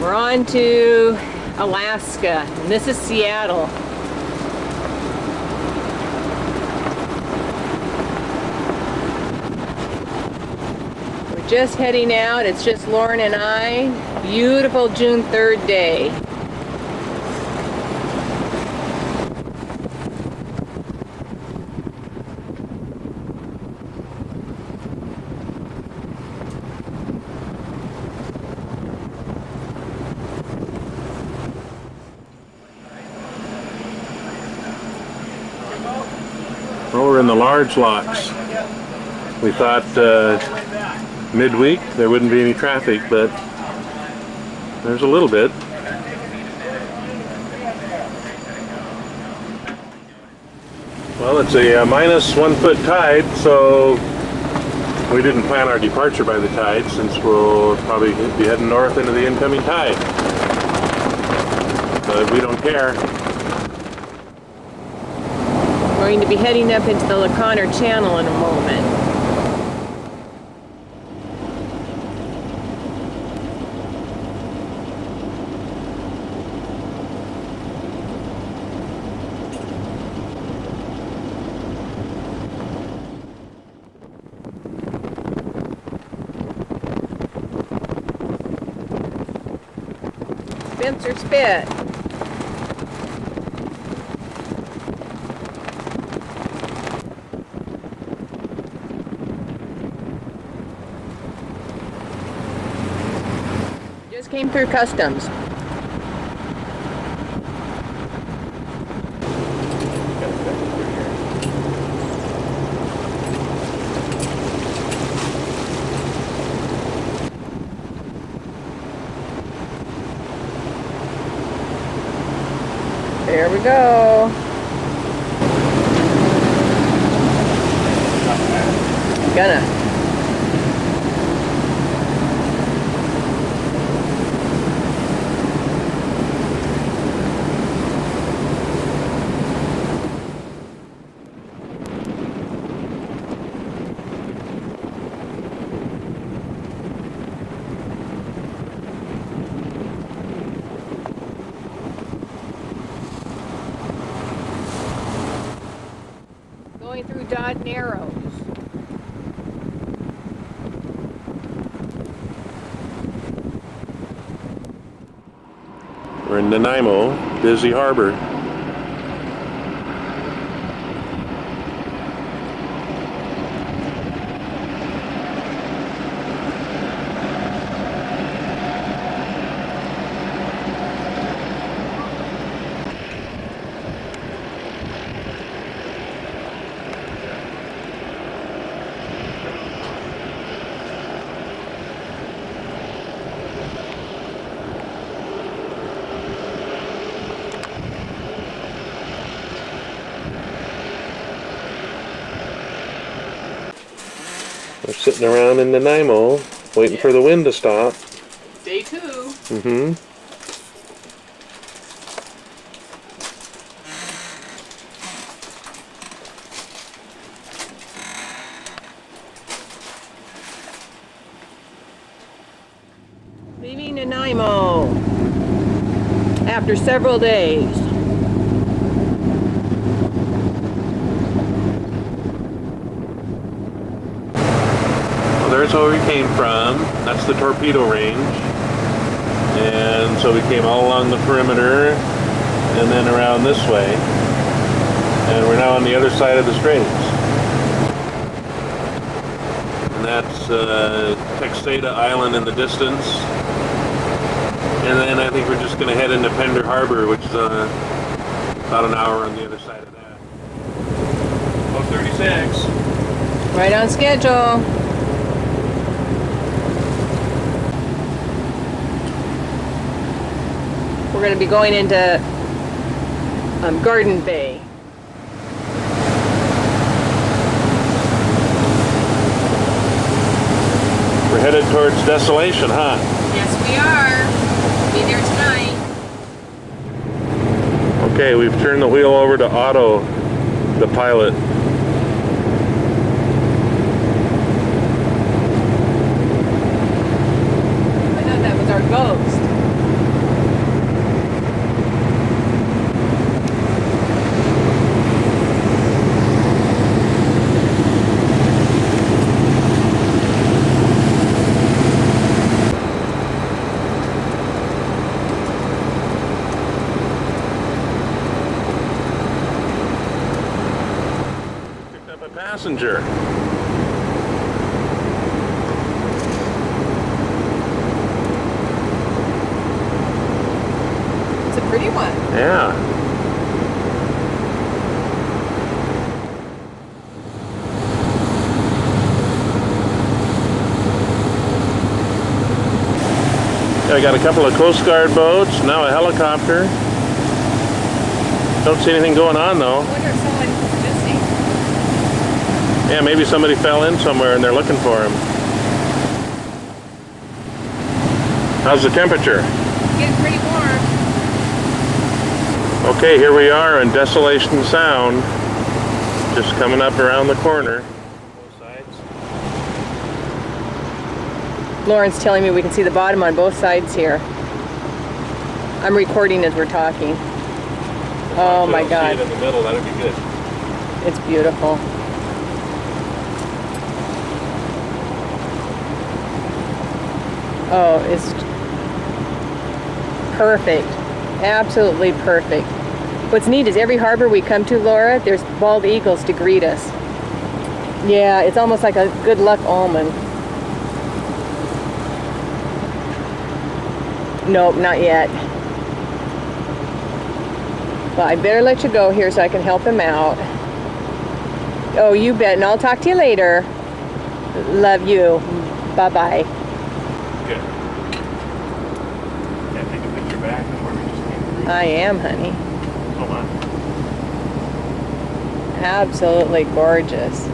We're on to Alaska, and this is Seattle. We're just heading out. It's just Lauren and I. Beautiful June 3rd day. Well, we're in the large locks. We thought midweek there wouldn't be any traffic, but there's a little bit. Well, it's a minus 1 foot tide, so we didn't plan our departure by the tide since we'll probably be heading north into the incoming tide. But we don't care. We're going to be heading up into the LeConner Channel in a moment. Spencer Spit. Just came through customs. There we go. Gonna. Going through Dot Narrows. We're in Nanaimo, busy harbor. We're sitting around in Nanaimo, waiting for the wind to stop. Day 2. Mm-hmm. Leaving Nanaimo after several days. There's where we came from. That's the torpedo range. And so we came all along the perimeter and then around this way. And we're now on the other side of the straits. And that's Texada Island in the distance. And then I think we're just going to head into Pender Harbor, which is about an hour on the other side of that. 12:36. Right on schedule. We're going to be going into Garden Bay. We're headed towards Desolation, huh? Yes, we are. Be there tonight. Okay, we've turned the wheel over to Otto, the pilot. I thought that was our ghost. Yeah. I got a couple of Coast Guard boats, now a helicopter. Don't see anything going on though. I wonder if someone's missing. Yeah, maybe somebody fell in somewhere and they're looking for him. How's the temperature? Getting pretty warm. Okay, here we are in Desolation Sound. Just coming up around the corner. Both sides. Lauren's telling me we can see the bottom on both sides here. I'm recording as we're talking. Oh my God. See it in the middle, that'd be good. It's beautiful. Oh, it's perfect. Absolutely perfect. What's neat is every harbor we come to, Laura, there's bald eagles to greet us. Yeah, it's almost like a good luck omen. Nope, not yet. Well, I better let you go here so I can help him out. Oh, you bet, and I'll talk to you later. Love you. Bye-bye. Good. Can't take a picture back of where we just came through. I am, honey. Come on. Absolutely gorgeous.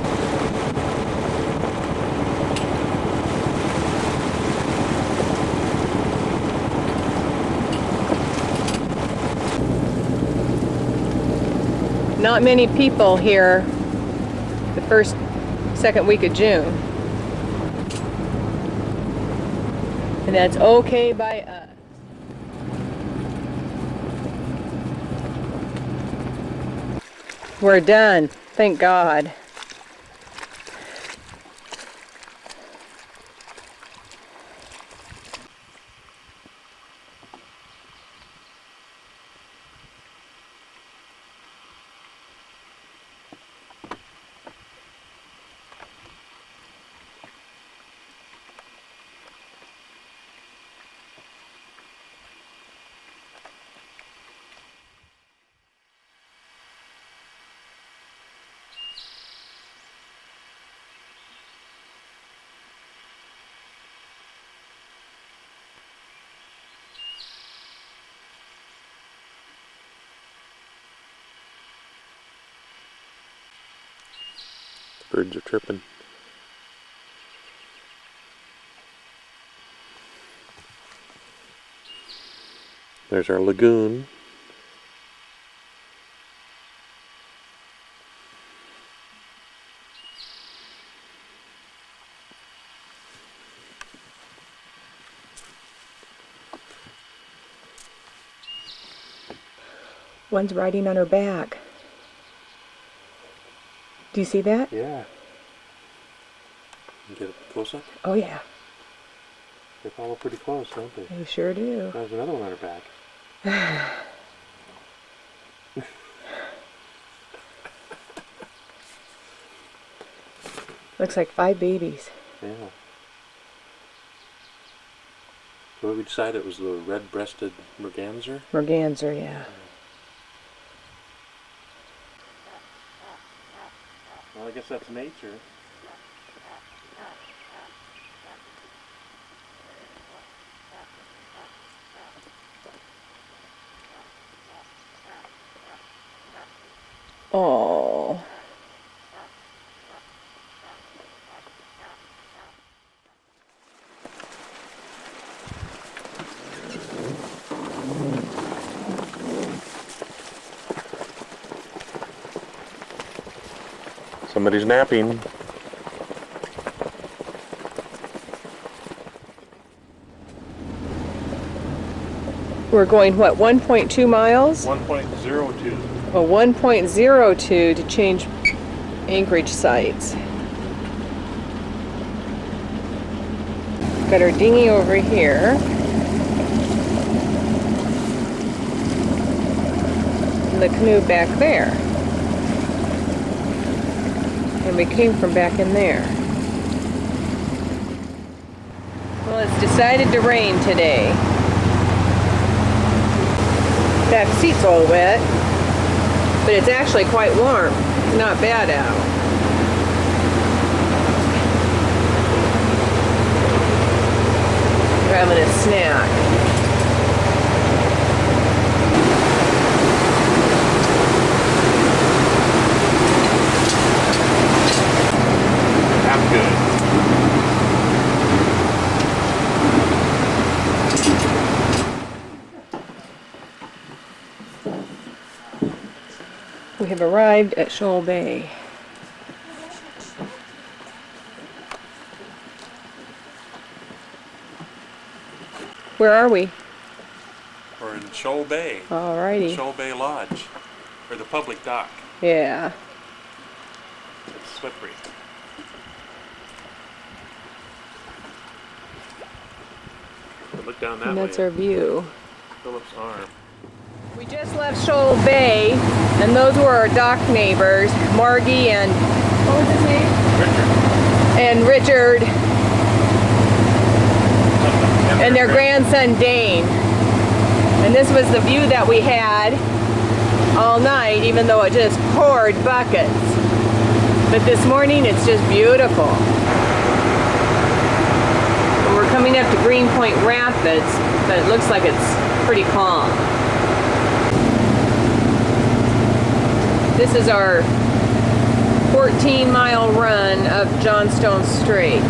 Not many people here the second week of June. And that's okay by us. We're done, thank God. Birds are tripping. There's our lagoon. One's riding on her back. Do you see that? Yeah. You get a close up? Oh yeah, They follow pretty close, don't they? they sure do. There's another one on her back. Looks like 5 babies. Yeah. So we decided it was the red-breasted merganser? Merganser, yeah. Well, I guess that's nature. Oh. Somebody's napping. We're going, what, 1.2 miles? 1.02. Oh, 1.02 to change anchorage sites. Got our dinghy over here. And the canoe back there. And we came from back in there. Well, it's decided to rain today. Back seat's all wet, but it's actually quite warm. It's not bad out. We're having a snack. That's good. We have arrived at Shoal Bay. Where are we? We're in Shoal Bay, Alrighty. Shoal Bay Lodge, or the public dock. Yeah. It's slippery. But look down that And that's way. our view. Phillips Arm. We just left Shoal Bay, and those were our dock neighbors, Margie and, what was his name? Richard. And Richard, and their grandson Dane. And this was the view that we had all night, even though it just poured buckets. But this morning it's just beautiful. And we're coming up to Greenpoint Rapids, but it looks like it's pretty calm. This is our 14-mile run up Johnstone Strait.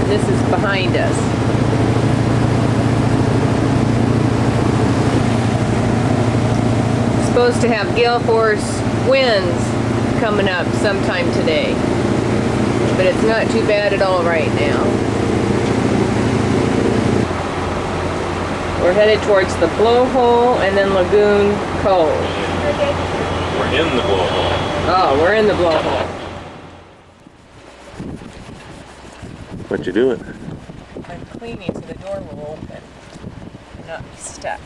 This is behind us. Supposed to have gale force winds coming up sometime today, but it's not too bad at all right now. We're headed towards the Blowhole and then Lagoon Cove. We're in the blowhole. Oh, we're in the Blowhole. What you doing? I'm cleaning so the door will open and not be stuck.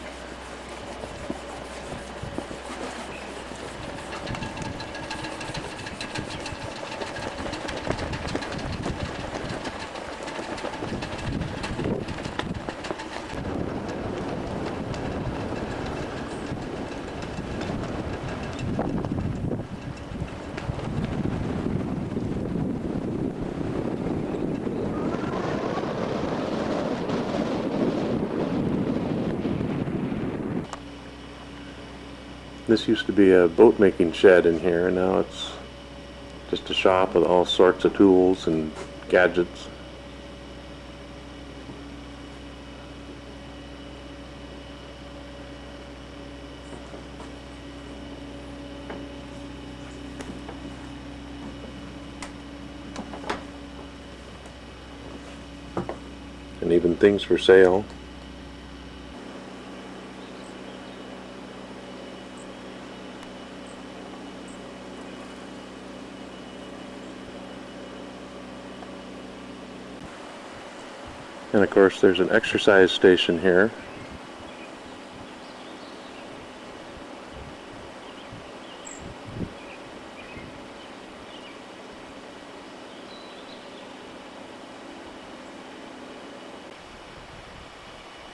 This used to be a boat making shed in here, and now it's just a shop with all sorts of tools and gadgets. And even things for sale. And of course there's an exercise station here.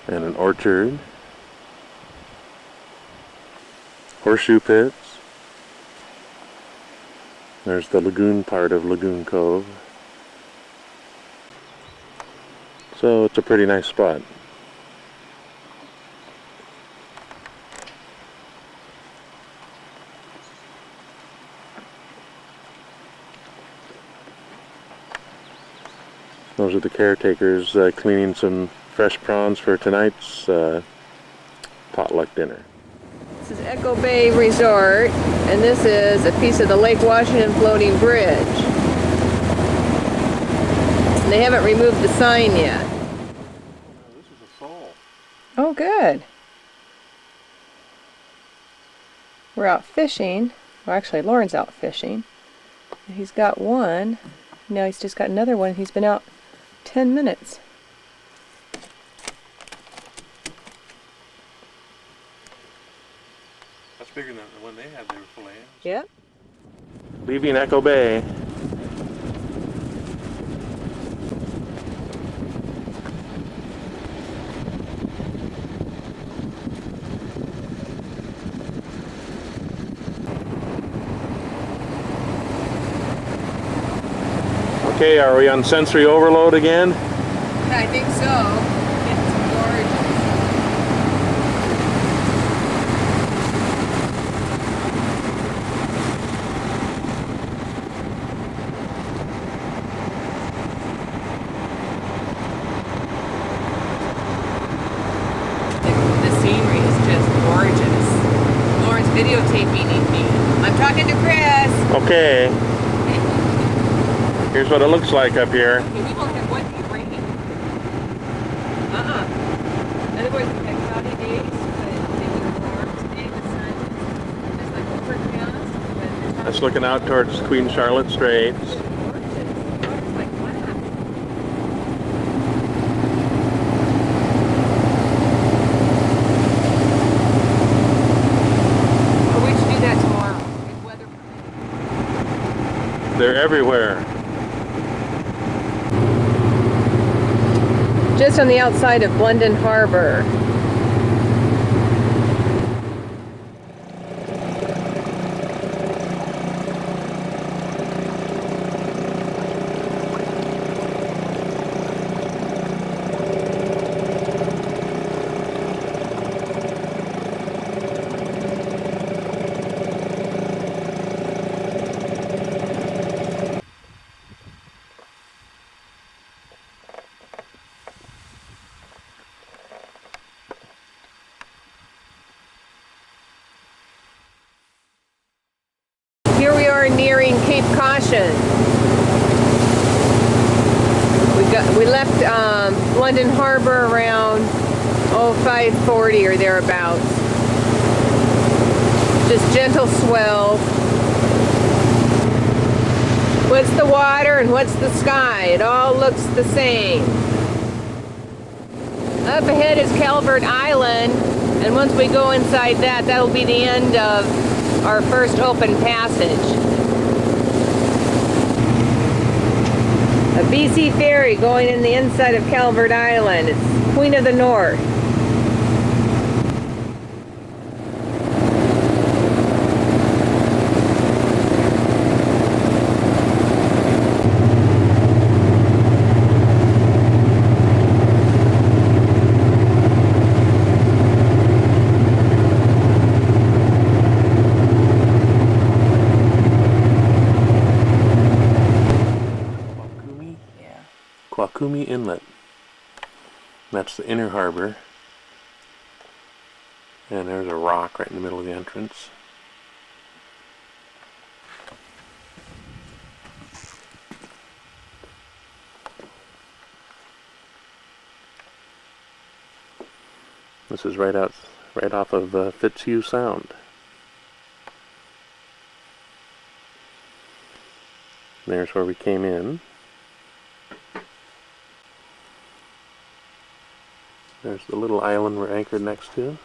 And an orchard. Horseshoe pits. There's the lagoon part of Lagoon Cove. So it's a pretty nice spot. Those are the caretakers cleaning some fresh prawns for tonight's potluck dinner. This is Echo Bay Resort, and this is a piece of the Lake Washington floating bridge. And they haven't removed the sign yet. This is a fall. Oh, good. We're out fishing. Well, actually, Lauren's out fishing. He's got one. Now he's just got another one. He's been out 10 minutes. That's bigger than the one they had they were filleting. Yep. Leaving Echo Bay. Okay, are we on sensory overload again? I think so. It's gorgeous. The scenery is just gorgeous. Lauren's videotaping me. I'm talking to Chris. Okay. Here's what it looks like up here. Okay, we won't have one day of rain. In other words, we've had cloudy days, but they were warm today, the sun is like overcast. But That's looking out towards Queen Charlotte Straits. it's gorgeous. It's like, wow. Or we should do that tomorrow, if weather permits. They're everywhere. Just on the outside of London Harbor. Here we are nearing Cape Caution. We left London Harbor around 5:40 or thereabouts. Just gentle swell. What's the water and what's the sky? It all looks the same. Up ahead is Calvert Island, and once we go inside that, that'll be the end of our first open passage. A BC ferry going in the inside of Calvert Island. It's Queen of the North. Kwakumi Inlet. That's the inner harbor. And there's a rock right in the middle of the entrance. This is right off of Fitzhugh Sound. There's where we came in. There's the little island we're anchored next to.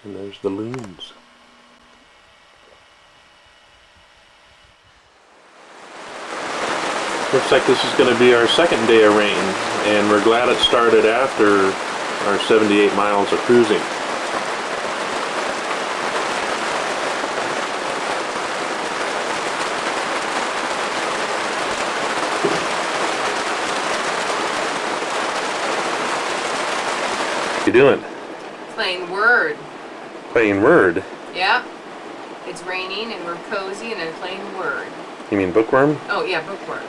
And there's the loons. Looks like this is going to be our second day of rain, and we're glad it started after our 78 miles of cruising. What you doing? Playing Word. Playing Word? Yep. It's raining and we're cozy and I'm playing Word. You mean Bookworm? Oh yeah, Bookworm.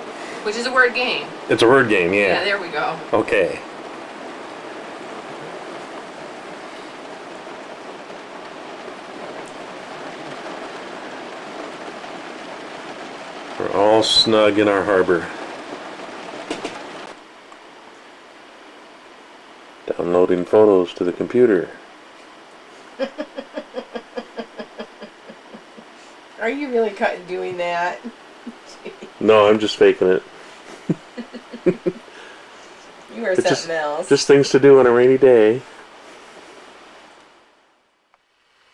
Which is a word game. It's a word game, Yeah, yeah. there we go. Okay. We're all snug in our harbor. Downloading photos to the computer. Are you really doing that? No, I'm just faking it. You are something else. Just things to do on a rainy day.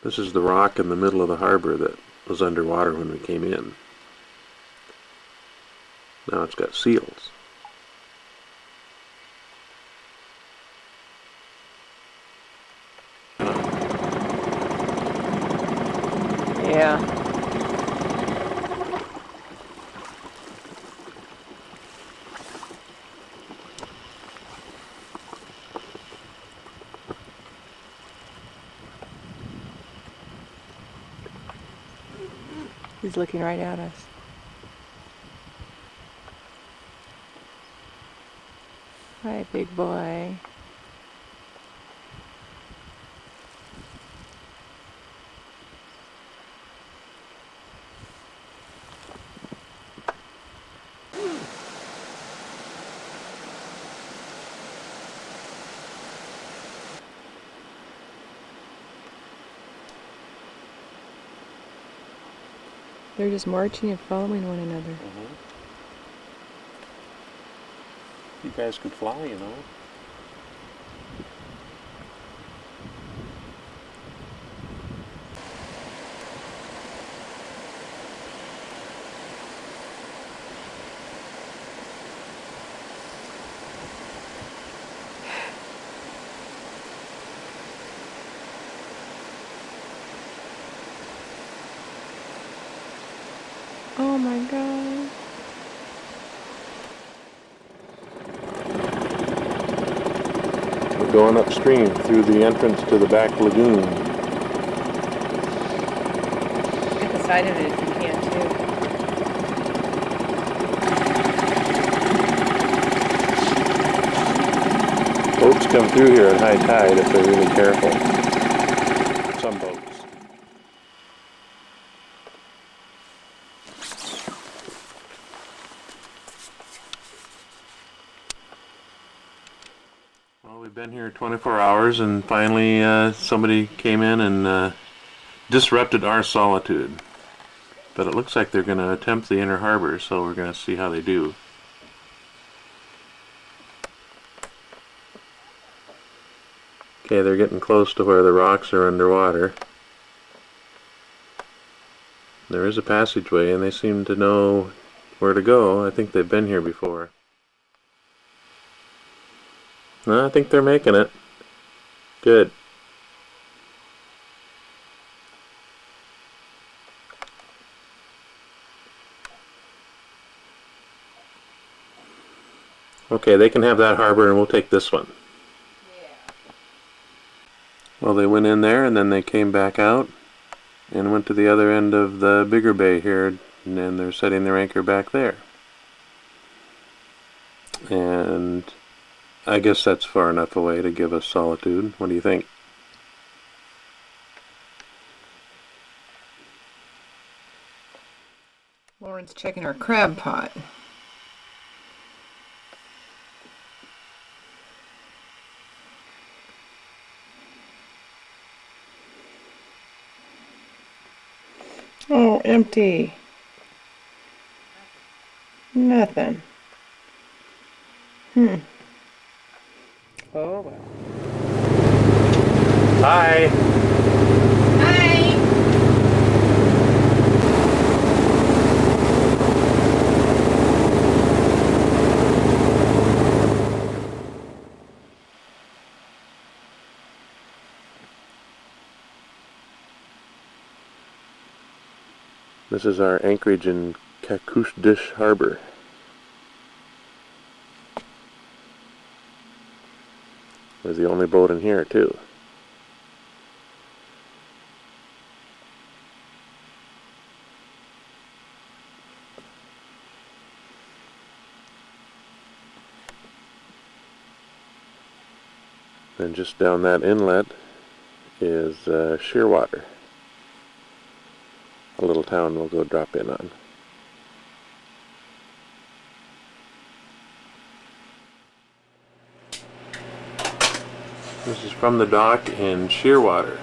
This is the rock in the middle of the harbor that was underwater when we came in. Now it's got seals. Yeah. He's looking right at us. Hi, big boy. They're just marching and following one another. You guys could fly, you know. Oh my God. We're going upstream through the entrance to the back lagoon. Get the side of it if you can too. Boats come through here at high tide if they're really careful. Some boats. Well, we've been here 24 hours and finally somebody came in and disrupted our solitude. But it looks like they're going to attempt the inner harbor, so we're going to see how they do. Okay, they're getting close to where the rocks are underwater. There is a passageway and they seem to know where to go. I think they've been here before. No, I think they're making it. Good. Okay, they can have that harbor and we'll take this one. Well, they went in there and then they came back out and went to the other end of the bigger bay here, and then they're setting their anchor back there. And I guess that's far enough away to give us solitude. What do you think? Lauren's checking her crab pot. Oh, empty. Nothing. Oh well. Hi! Hi! This is our anchorage in Kakushdish Harbor. We're the only boat in here, too. And just down that inlet is Shearwater, a little town we'll go drop in on. This is from the dock in Shearwater,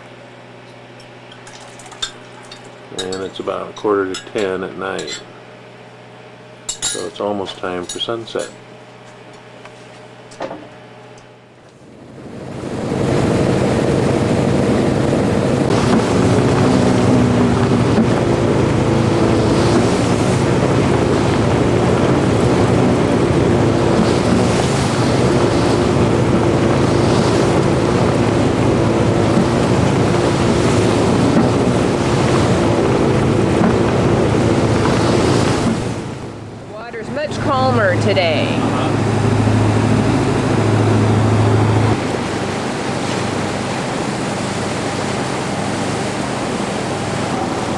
and it's about 9:45 at night, so it's almost time for sunset. today.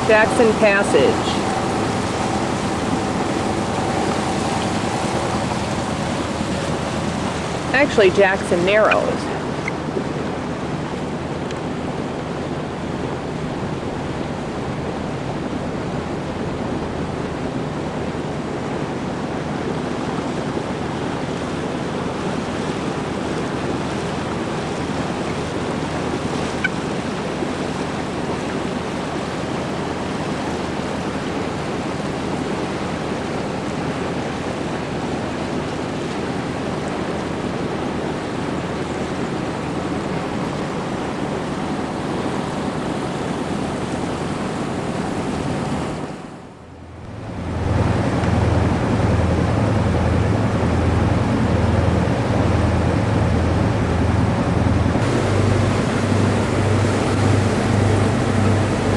Jackson Passage. Actually, Jackson Narrows.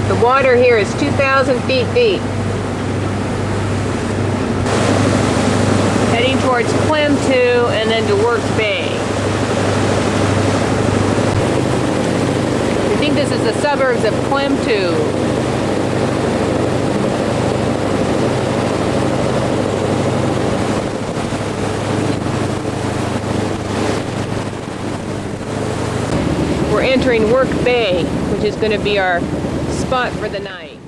The water here is 2,000 feet deep. Heading towards Clem 2 and then to Works Bay. I think this is the suburbs of Clem 2. We're entering Work Bay, which is going to be our spot for the night.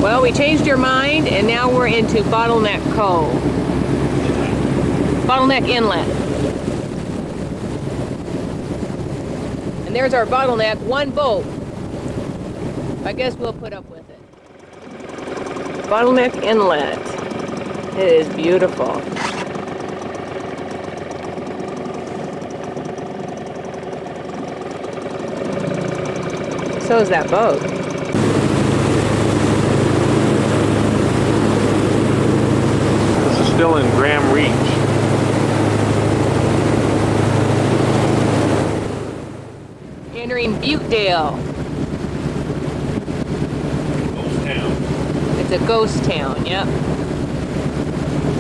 Well, we changed your mind and now we're into Bottleneck Cove. Bottleneck Inlet. And there's our bottleneck, one boat. I guess we'll put up with it. Bottleneck Inlet. It is beautiful. So is that boat. This is still in Graham Reach. Entering Buttedale. Ghost town. It's a ghost town, yep.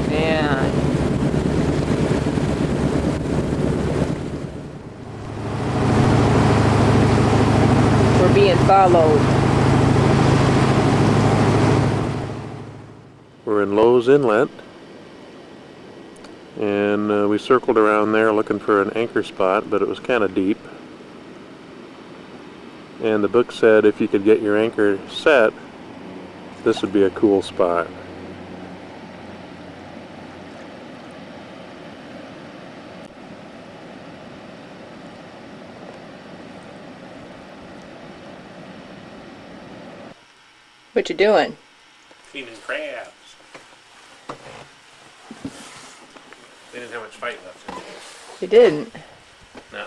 Man. We're being followed. We're in Lowe's Inlet, and we circled around there looking for an anchor spot, but it was kind of deep. And the book said if you could get your anchor set, this would be a cool spot. What you doing? Feeding crabs. They didn't have much fight left in them. You didn't. No.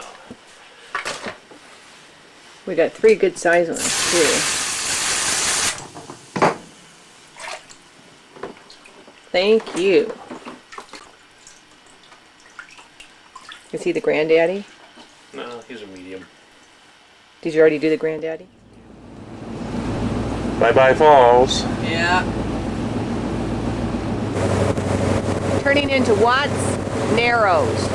We got 3 good sized ones too. Thank you. Is he the granddaddy? No, he's a medium. Did you already do the granddaddy? Bye-bye Falls. Yeah. Turning into Watts Narrows.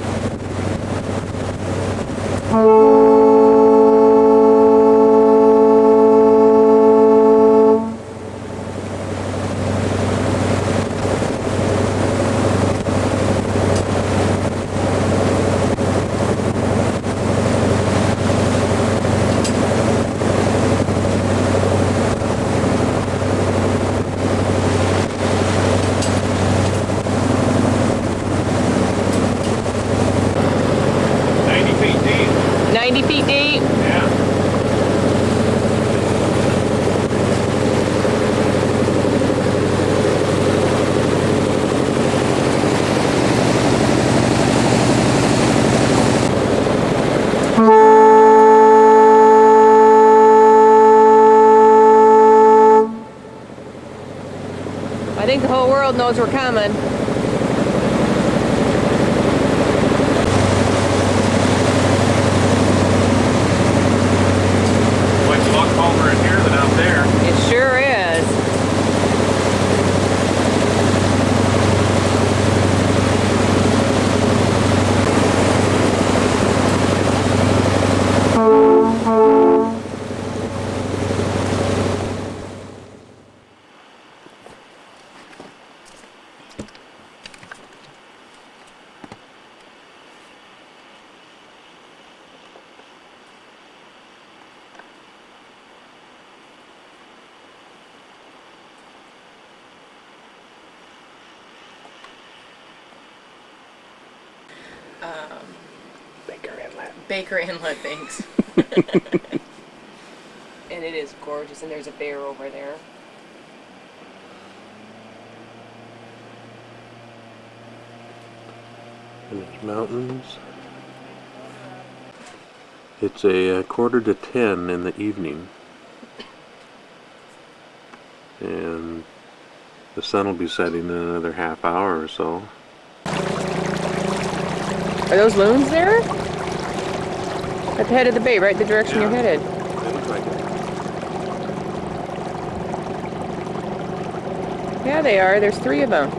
I think the whole world knows we're coming. Much luck calmer in here than out there. It sure is. Baker Inlet, thanks. And it is gorgeous, and there's a bear over there. And it's mountains. It's a 9:45 in the evening. And the sun will be setting in another half hour or so. Are those loons there? At the head of the bay, right the direction you're headed. They look like it. Yeah, they are. There's 3 of them.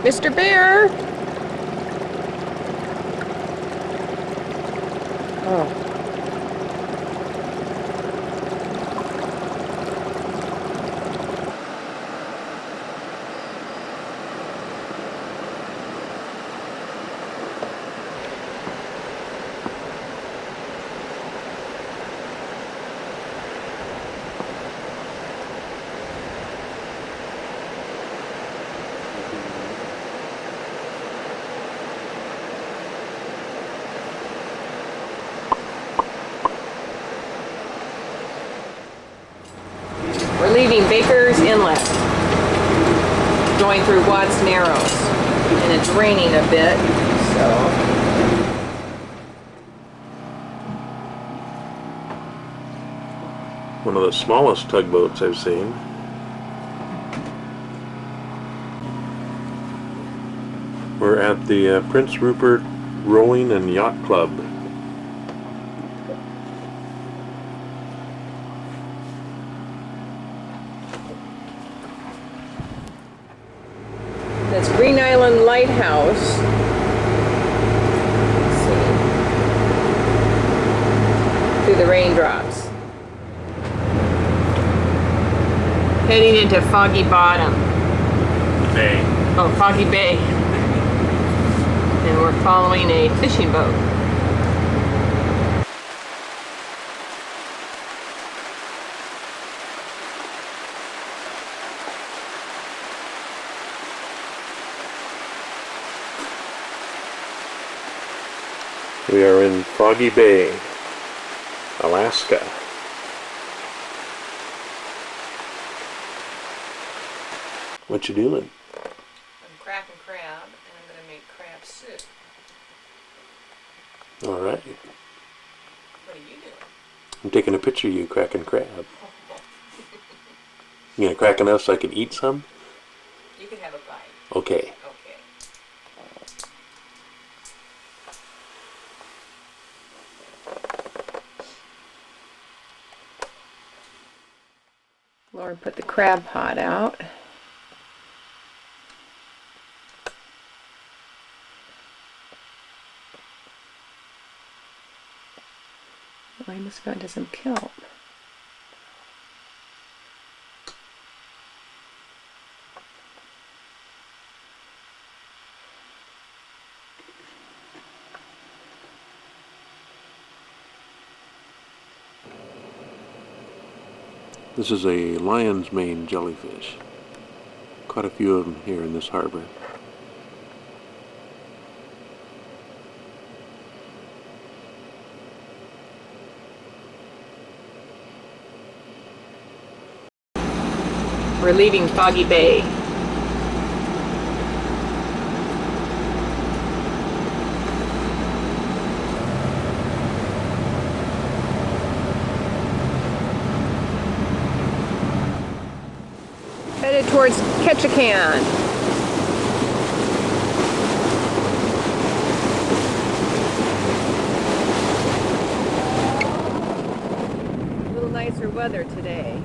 Mr. Bear! Oh. We're leaving Baker's Inlet, going through Watts Narrows, and it's raining a bit, so. One of the smallest tugboats I've seen. We're at the Prince Rupert Rowing and Yacht Club. That's Green Island Lighthouse. Let's see. Through the raindrops. Heading into Foggy Bottom. Bay. Oh, Foggy Bay. And we're following a fishing boat. We are in Foggy Bay, Alaska. What you doing? I'm cracking crab, and I'm going to make crab soup. All right. What are you doing? I'm taking a picture of you cracking crab. You gonna crack enough so I can eat some? You can have a bite. Okay. Okay. Lauren put the crab pot out. I must have gone to some kelp. This is a lion's mane jellyfish. Quite a few of them here in this harbor. We're leaving Foggy Bay. Headed towards Ketchikan. A little nicer weather today.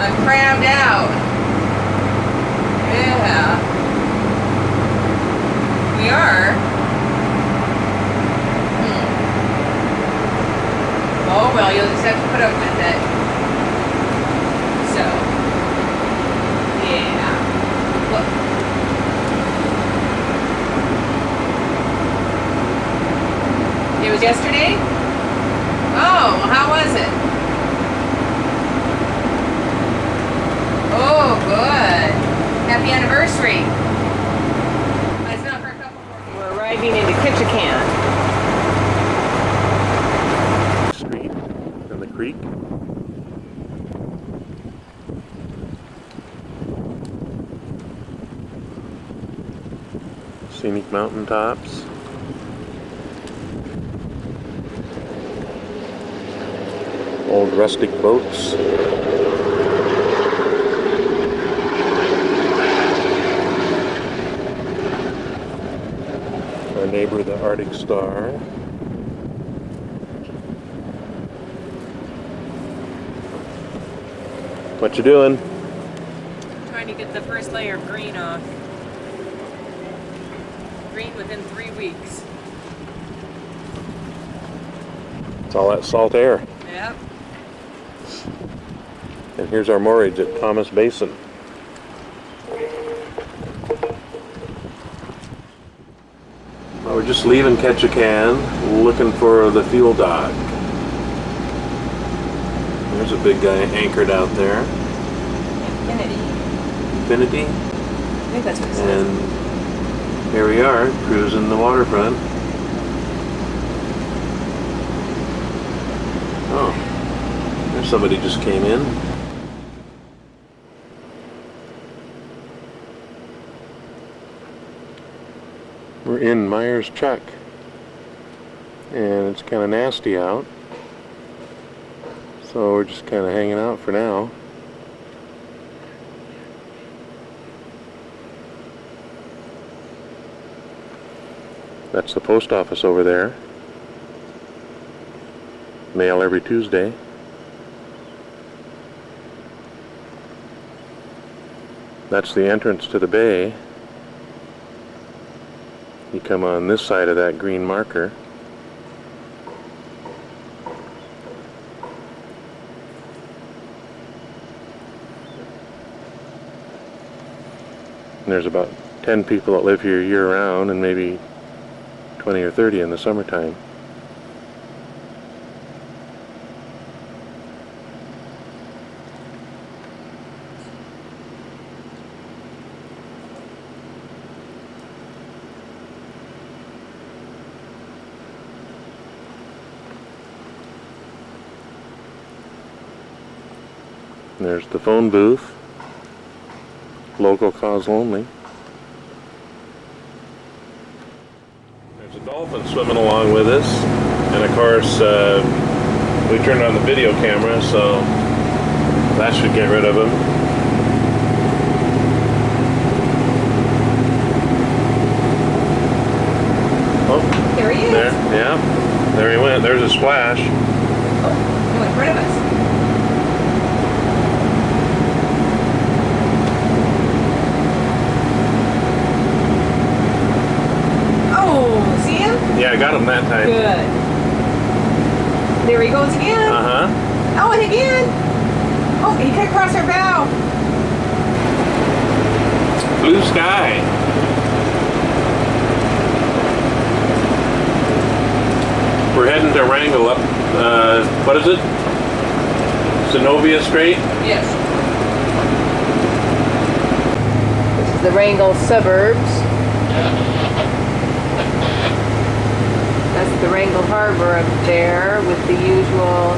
I'm crammed out. Yeah. We are. Oh well, you'll just have to put up with it. So, yeah. It was yesterday? Oh, well, how was it? Oh, good. Happy anniversary. It's not for a couple more days. We're arriving into Ketchikan. Street and the creek. Scenic mountaintops. Old rustic boats. Our neighbor, the Arctic Star. What you doing? Trying to get the first layer of green off. Green within 3 weeks. It's all that salt air. Yep. And here's our moorage at Thomas Basin. Well, we're just leaving Ketchikan, looking for the fuel dock. There's a big guy anchored out there. Infinity. Infinity. I think that's what it says. And here we are, cruising the waterfront. Oh, there's somebody just came in. We're in Myers Chuck, and it's kind of nasty out, so we're just kind of hanging out for now. That's the post office over there. Mail every Tuesday. That's the entrance to the bay. You come on this side of that green marker. And there's about 10 people that live here year-round, and maybe 20 or 30 in the summertime. And there's the phone booth. Local calls only. There's a dolphin swimming along with us, and of course we turned on the video camera, so that should get rid of him. Oh, There he is. there, yeah, there he went. There's a splash. Oh, he went in front of us. Oh, see him? Yeah, I got him that time. Good. There he goes again. Uh-huh. Oh, and again. Oh, he cut across our bow. Blue sky. We're heading to Wrangell up, what is it? Zenobia Strait? Yes. This is the Wrangell suburbs. That's the Wrangell Harbor up there with the usual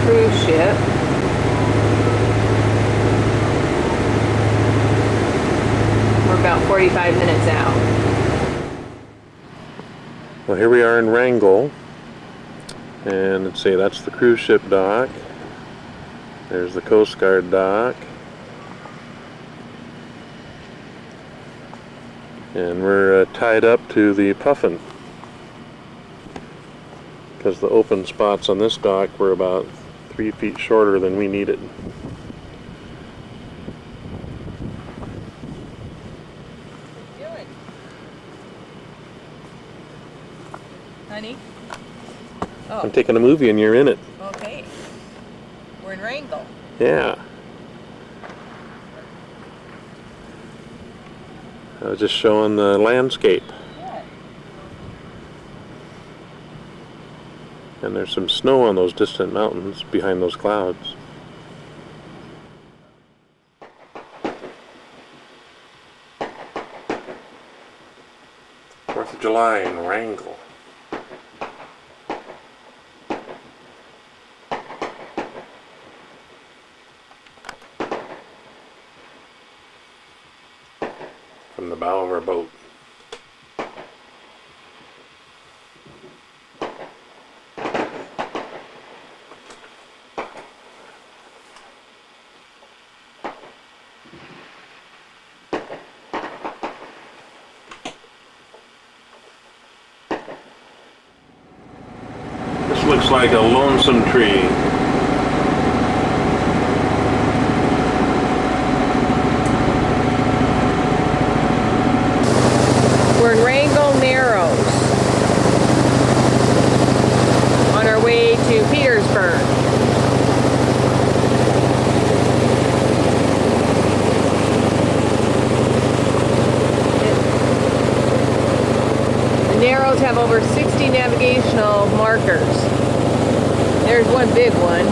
cruise ship. We're about 45 minutes out. Well, here we are in Wrangell, and let's see, that's the cruise ship dock. There's the Coast Guard dock. And we're tied up to the puffin, because the open spots on this dock were about 3 feet shorter than we needed. Honey? I'm taking a movie and you're in it. Okay. We're in Wrangell. Yeah. I was just showing the landscape. Yeah. And there's some snow on those distant mountains behind those clouds. 4th of July in Wrangell. From the bow of our boat. This looks like a lonesome tree. We're in Wrangell Narrows on our way to Petersburg. The Narrows have over 60 navigational markers. There's one big one.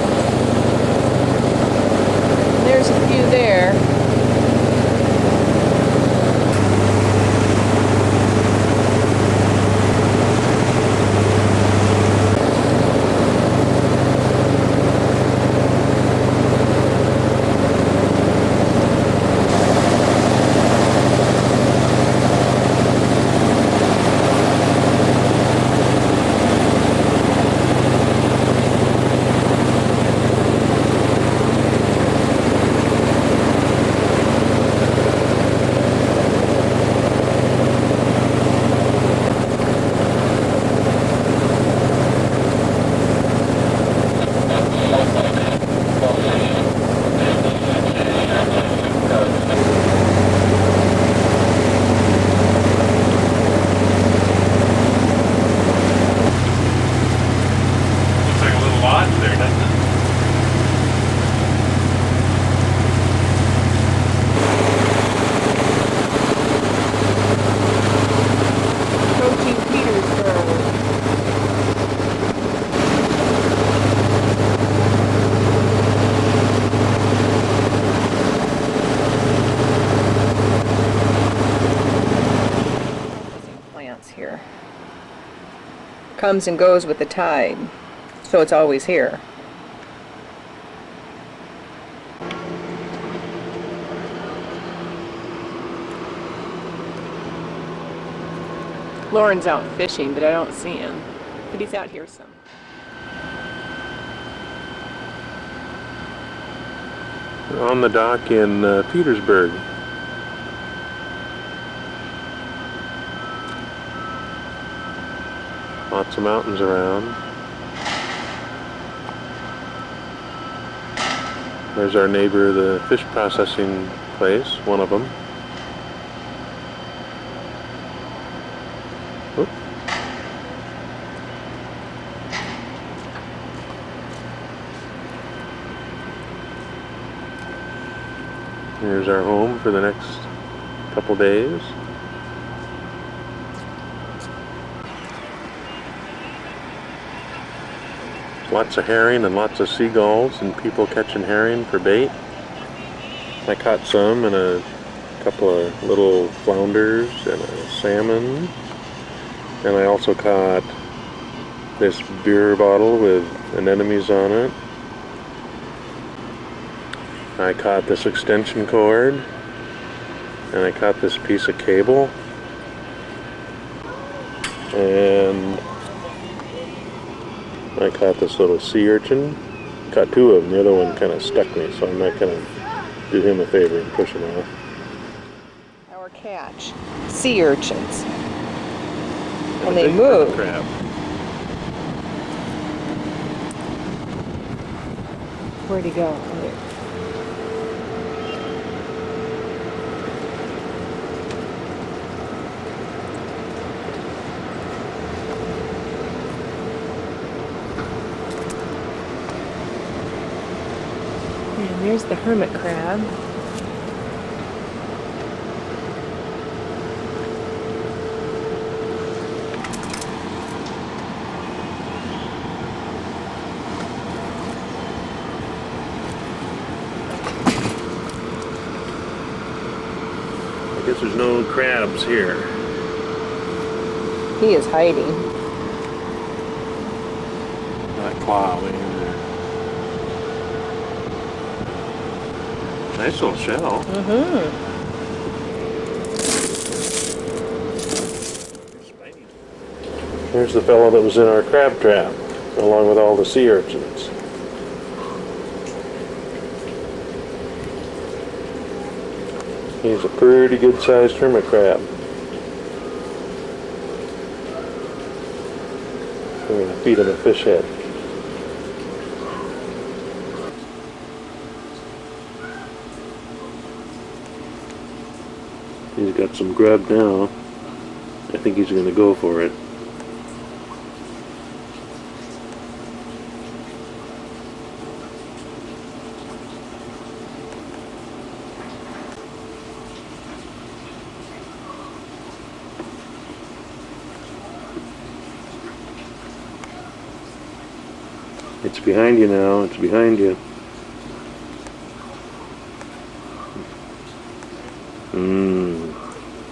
There's a few there. Here comes and goes with the tide, so it's always here. Lauren's out fishing, but I don't see him. But he's out here some. On the dock in Petersburg. Lots of mountains around. There's our neighbor, the fish processing place, one of them. Oop. Here's our home for the next couple days. Lots of herring and lots of seagulls and people catching herring for bait. I caught some and a couple of little flounders and a salmon. And I also caught this beer bottle with anemones on it. I caught this extension cord. And I caught this piece of cable. And I caught this little sea urchin. Caught two of them. The other one kind of stuck me, so I'm not going to do him a favor and push him off. Our catch, sea urchins. And they move. Crab. Where'd he go? And there's the hermit crab. there's no crabs here. He is hiding. That claw way in there. Nice little shell. Mm-hmm. Here's the fellow that was in our crab trap, along with all the sea urchins. He's a pretty good sized hermit crab. We're going to feed him a fish head. He's got some grub now. I think he's going to go for it. It's behind you now, it's behind you.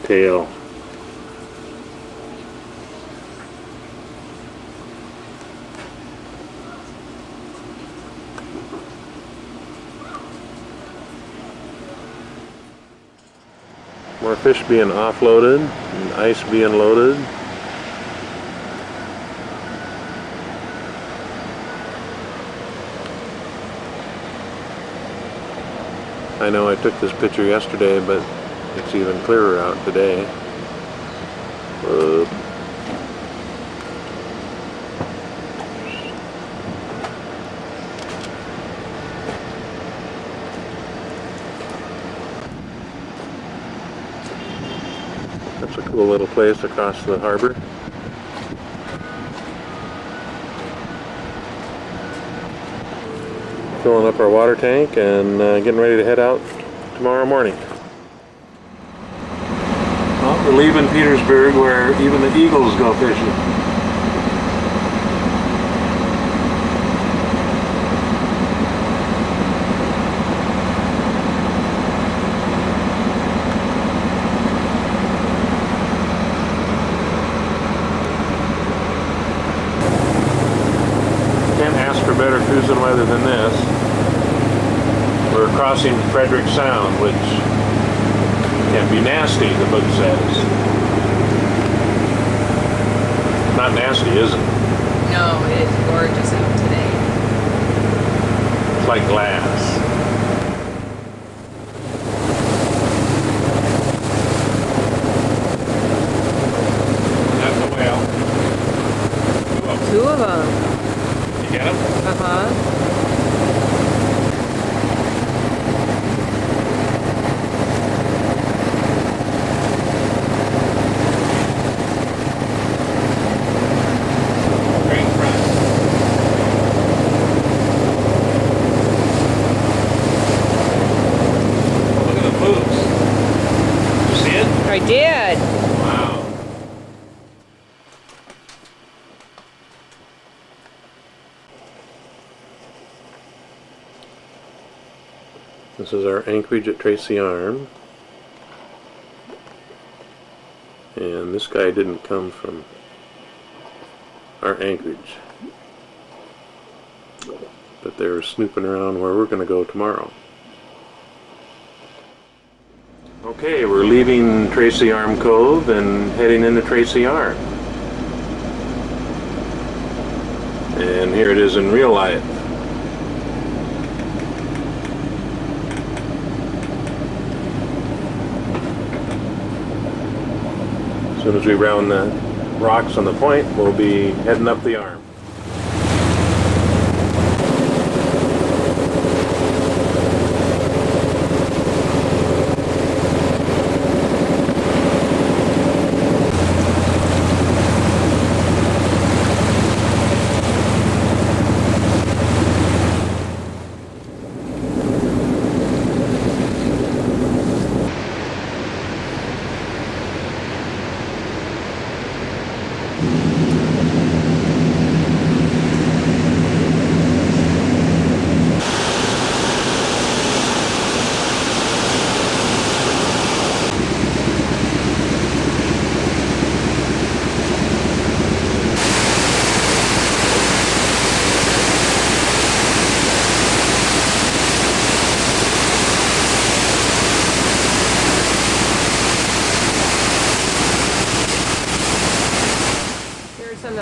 Tail. More fish being offloaded and ice being loaded. I know I took this picture yesterday, but it's even clearer out today. That's a cool little place across the harbor. Filling up our water tank and getting ready to head out tomorrow morning. Well, we're leaving Petersburg where even the eagles go fishing. Can't ask for better cruising weather than this. We're crossing Frederick Sound, which can be nasty, the book says. Not nasty, is it? No, it is gorgeous out today. It's like glass. That's a whale. Two of them. You get them? Uh-huh. I did. Wow. This is our anchorage at Tracy Arm. And this guy didn't come from our anchorage. But they're snooping around where we're going to go tomorrow. Okay, we're leaving Tracy Arm Cove and heading into Tracy Arm. And here it is in real life. As soon as we round the rocks on the point, we'll be heading up the arm.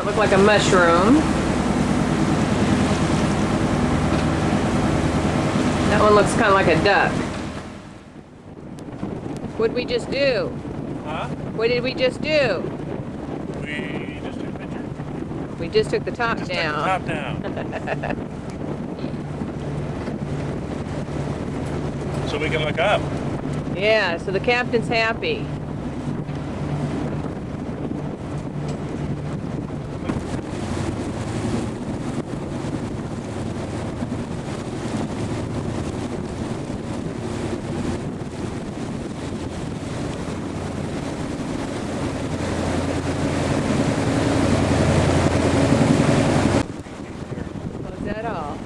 Look like a mushroom. That one looks kind of like a duck. What did we just do? Huh? What did we just do? We just took a picture. We just took the top Just down. took the top down. So we can look up. Yeah, so the captain's happy. Was that all?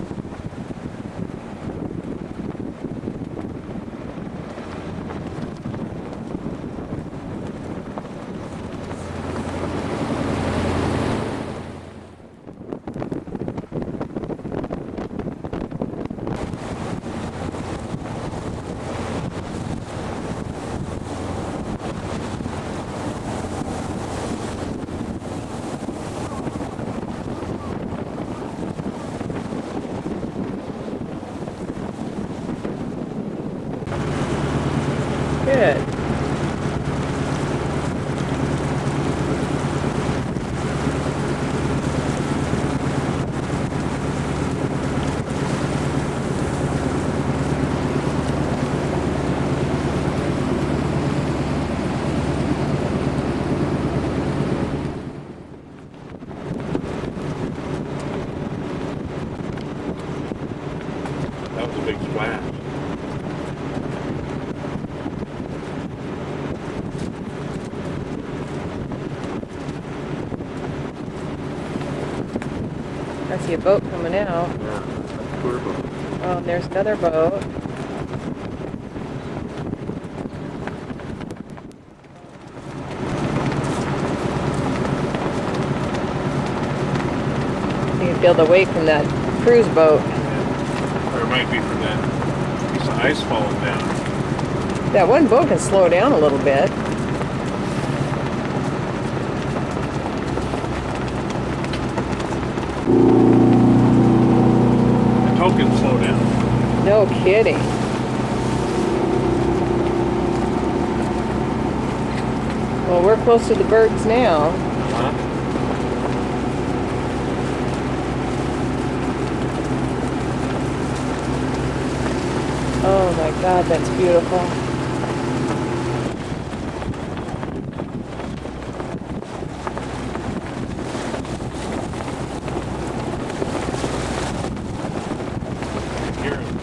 Good. That was a big splash. I see a boat coming out. Yeah, tour boat. Oh, and there's another boat. You can feel the weight from that cruise boat. Or it might be from that piece of ice falling down. That one boat can slow down a little bit. The token slow down. No kidding. Well, we're close to the birds now. Huh? Oh my God, that's beautiful. Hear 'em.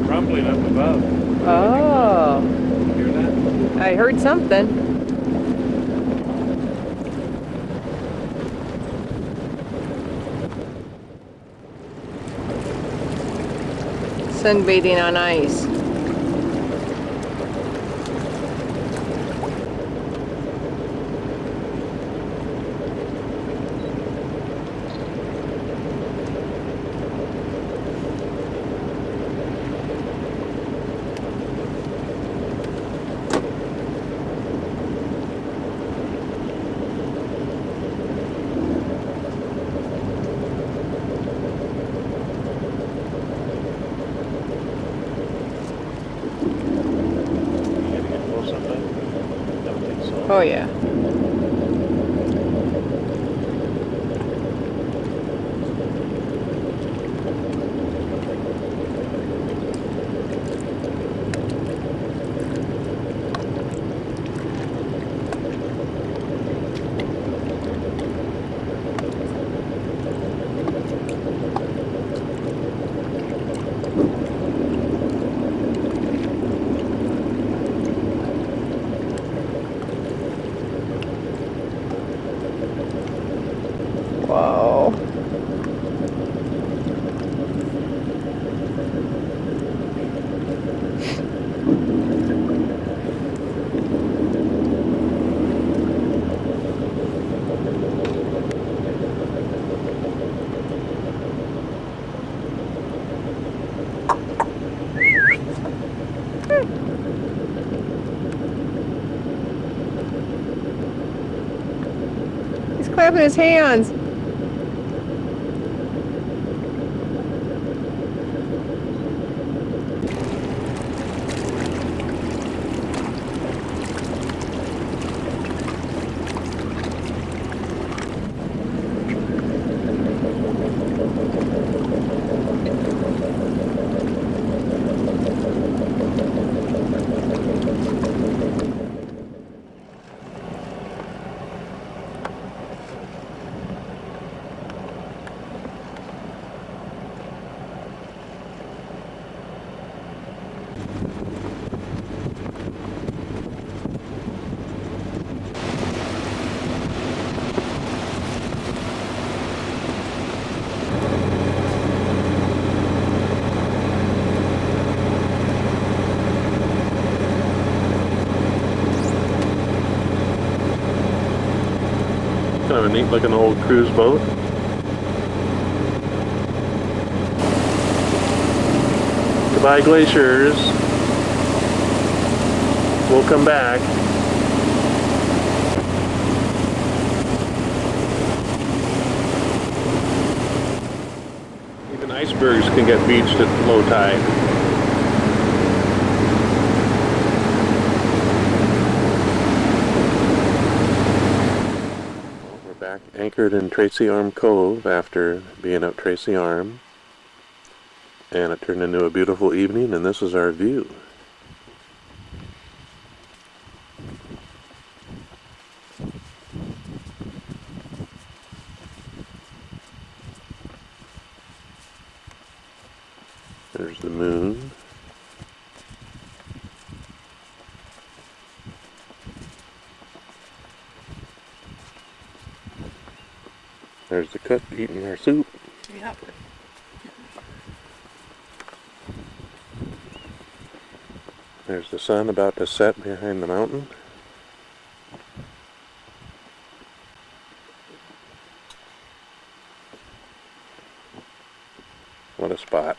Rumbling up above. Oh, Hear that? I heard something. Sunbathing on ice. You gotta get close up there? Don't think so. Oh yeah. stuff in his hands. Kind of a neat looking old cruise boat. Goodbye, glaciers. We'll come back. Even icebergs can get beached at low tide. Back anchored in Tracy Arm Cove after being up Tracy Arm, and it turned into a beautiful evening, and this is our view. There's the moon. There's the cook eating her soup. Yep. There's the sun about to set behind the mountain. What a spot.